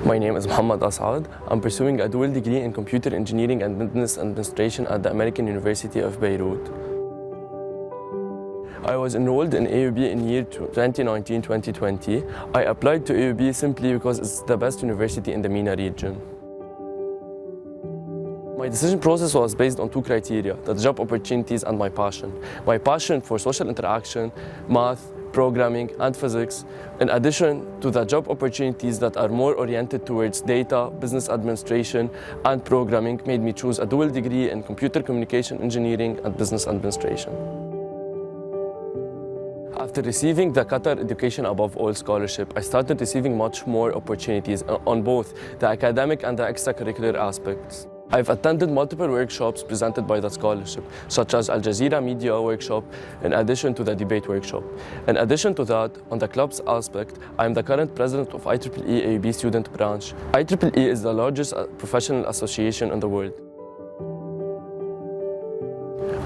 My name is Mohammad Assad. I'm pursuing a dual degree in computer engineering and business administration at the American University of Beirut. I was enrolled in AUB in year 2019-2020. I applied to AUB simply because it's the best university in the MENA region. My decision process was based on two criteria: the job opportunities and my passion. My passion for social interaction, math, programming, and physics, in addition to the job opportunities that are more oriented towards data, business administration, and programming, made me choose a dual degree in computer communication engineering and business administration. After receiving the Qatar Education Above All Scholarship, I started receiving much more opportunities on both the academic and the extracurricular aspects. I've attended multiple workshops presented by the scholarship, such as Jazeera Media workshop, in addition to the debate workshop. In addition to that, on the club's aspect, I am the current president of IEEE AUB student branch. IEEE is the largest professional association in the world.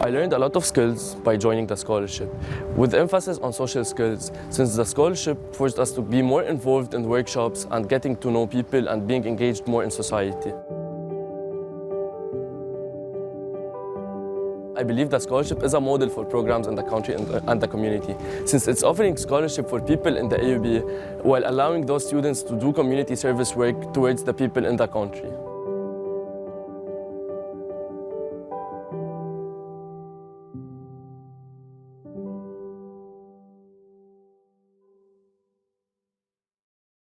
I learned a lot of skills by joining the scholarship, with emphasis on social skills, since the scholarship forced us to be more involved in workshops and getting to know people and being engaged more in society. I believe that scholarship is a model for programs in the country and the community, since it's offering scholarship for people in the AUB while allowing those students to do community service work towards the people in the country.